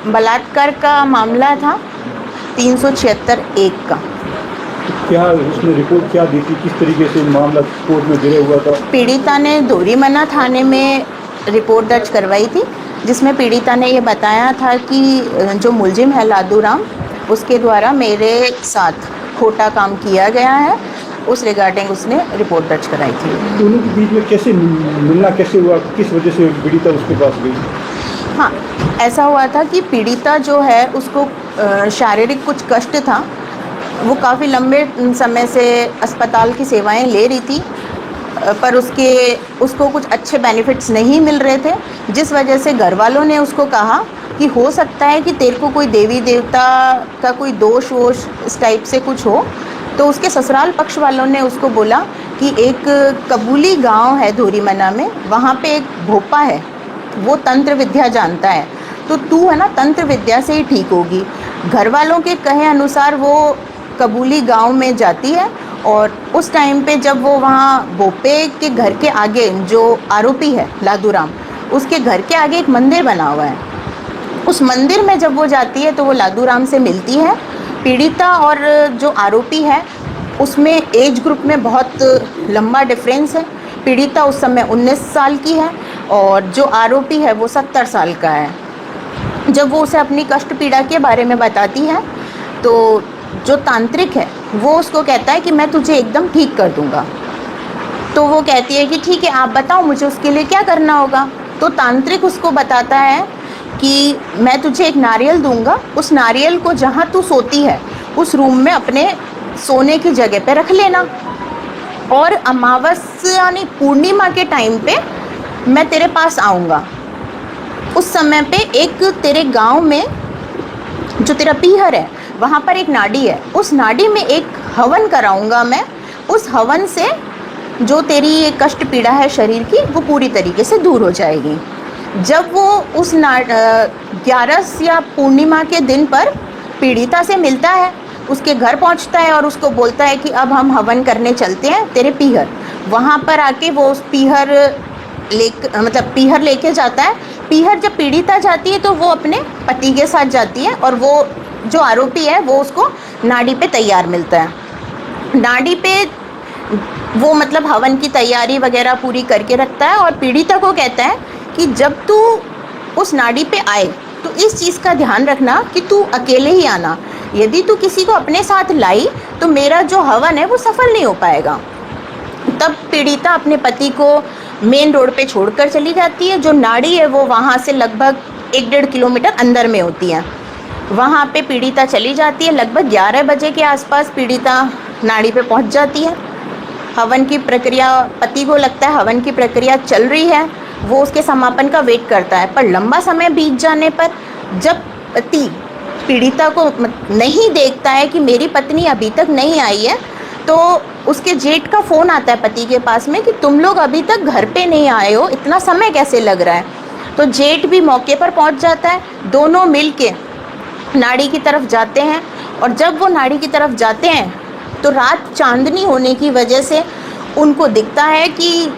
बलात्कार का मामला था 376(1) का। क्या उसने रिपोर्ट क्या दी थी, किस तरीके से मामला कोर्ट में गिरा हुआ था? पीड़िता ने दोरीमना थाने में रिपोर्ट दर्ज करवाई थी, जिसमें पीड़िता ने ये बताया था कि जो मुलजिम है लादूराम, उसके द्वारा मेरे साथ खोटा काम किया गया है। उस रिगार्डिंग उसने रिपोर्ट दर्ज कराई थी। दोनों के बीच में कैसे मिलना कैसे हुआ, किस वजह से पीड़िता उसके पास गई? हाँ, ऐसा हुआ था कि पीड़िता जो है उसको शारीरिक कुछ कष्ट था। वो काफ़ी लंबे समय से अस्पताल की सेवाएं ले रही थी, पर उसको कुछ अच्छे बेनिफिट्स नहीं मिल रहे थे, जिस वजह से घर वालों ने उसको कहा कि हो सकता है कि तेरे को कोई देवी देवता का कोई दोष वोश इस टाइप से कुछ हो। तो उसके ससुराल पक्ष वालों ने उसको बोला कि एक कबूली गांव है दोरीमना में, वहाँ पे एक भोपा है, वो तंत्र विद्या जानता है, तो तू है ना तंत्र विद्या से ही ठीक होगी। घर वालों के कहे अनुसार वो कबूली गांव में जाती है, और उस टाइम पे जब वो वहाँ भोपे के घर के आगे, जो आरोपी है लादूराम, उसके घर के आगे एक मंदिर बना हुआ है। उस मंदिर में जब वो जाती है तो वो लादूराम से मिलती है। पीड़िता और जो आरोपी है उसमें एज ग्रुप में बहुत लंबा डिफरेंस है। पीड़िता उस समय 19 साल की है और जो आरोपी है वो 70 साल का है। जब वो उसे अपनी कष्ट पीड़ा के बारे में बताती है तो जो तांत्रिक है वो उसको कहता है कि मैं तुझे एकदम ठीक कर दूंगा। तो वो कहती है कि ठीक है, आप बताओ मुझे उसके लिए क्या करना होगा। तो तांत्रिक उसको बताता है कि मैं तुझे एक नारियल दूंगा, उस नारियल को जहाँ तू सोती है उस रूम में अपने सोने की जगह पे रख लेना, और अमावस्या यानी पूर्णिमा के टाइम पे मैं तेरे पास आऊँगा। उस समय पे एक तेरे गांव में जो तेरा पीहर है वहाँ पर एक नाडी है, उस नाडी में एक हवन कराऊंगा मैं। उस हवन से जो तेरी ये कष्ट पीड़ा है शरीर की वो पूरी तरीके से दूर हो जाएगी। जब वो उस 11 या पूर्णिमा के दिन पर पीड़िता से मिलता है, उसके घर पहुंचता है और उसको बोलता है कि अब हम हवन करने चलते हैं तेरे पीहर। वहाँ पर आके वो उस पीहर लेके जाता है। पीहर जब पीड़िता जाती है तो वो अपने पति के साथ जाती है, और वो जो आरोपी है वो उसको नाड़ी पे तैयार मिलता है। नाड़ी पे वो मतलब हवन की तैयारी वगैरह पूरी करके रखता है, और पीड़िता को कहता है कि जब तू उस नाड़ी पे आए तो इस चीज़ का ध्यान रखना कि तू अकेले ही आना। यदि तू किसी को अपने साथ लाई तो मेरा जो हवन है वो सफल नहीं हो पाएगा। तब पीड़िता अपने पति को मेन रोड पे छोड़कर चली जाती है। जो नाड़ी है वो वहाँ से लगभग 1-1.5 किलोमीटर अंदर में होती है। वहाँ पे पीड़िता चली जाती है। लगभग 11 बजे के आसपास पीड़िता नाड़ी पे पहुँच जाती है। हवन की प्रक्रिया, पति को लगता है हवन की प्रक्रिया चल रही है, वो उसके समापन का वेट करता है। पर लंबा समय बीत जाने पर जब पति पीड़िता को नहीं देखता है कि मेरी पत्नी अभी तक नहीं आई है, तो उसके जेठ का फ़ोन आता है पति के पास में कि तुम लोग अभी तक घर पे नहीं आए हो, इतना समय कैसे लग रहा है। तो जेठ भी मौके पर पहुंच जाता है। दोनों मिल के नाड़ी की तरफ जाते हैं, और जब वो नाड़ी की तरफ जाते हैं तो रात चांदनी होने की वजह से उनको दिखता है कि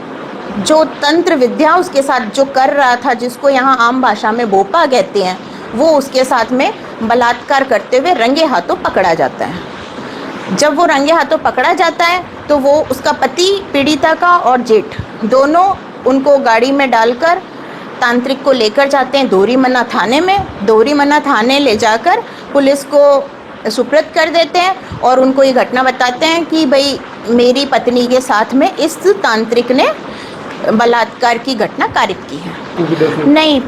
जो तंत्र विद्या उसके साथ जो कर रहा था, जिसको यहाँ आम भाषा में भोपा कहते हैं, वो उसके साथ में बलात्कार करते हुए रंगे हाथों पकड़ा जाता है। जब वो रंगे हाथों पकड़ा जाता है तो वो उसका पति पीड़िता का और जेठ दोनों उनको गाड़ी में डालकर तांत्रिक को लेकर जाते हैं दोरीमना थाने में। दोरीमना थाने ले जाकर पुलिस को सुपुर्द कर देते हैं और उनको ये घटना बताते हैं कि भाई मेरी पत्नी के साथ में इस तांत्रिक ने बलात्कार की घटना कारित की है। नहीं,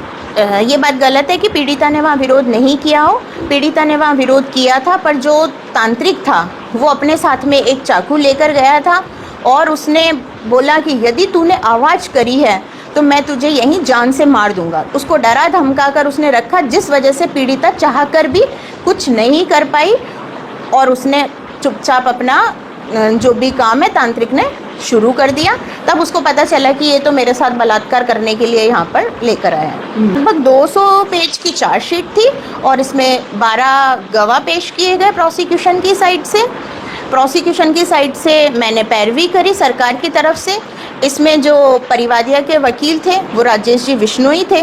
ये बात गलत है कि पीड़िता ने वहाँ विरोध नहीं किया हो। पीड़िता ने वहाँ विरोध किया था, पर जो तांत्रिक था वो अपने साथ में एक चाकू लेकर गया था और उसने बोला कि यदि तूने आवाज़ करी है तो मैं तुझे यहीं जान से मार दूंगा। उसको डरा धमका कर उसने रखा, जिस वजह से पीड़िता चाहकर भी कुछ नहीं कर पाई और उसने चुपचाप अपना जो भी काम है तांत्रिक ने शुरू कर दिया। तब उसको पता चला कि ये तो मेरे साथ बलात्कार करने के लिए यहाँ पर लेकर आया है। लगभग 200 पेज की चार्जशीट थी और इसमें 12 गवाह पेश किए गए प्रोसिक्यूशन की साइड से। प्रोसिक्यूशन की साइड से मैंने पैरवी करी सरकार की तरफ से। इसमें जो परिवादिया के वकील थे वो राजेश जी विश्नोई थे।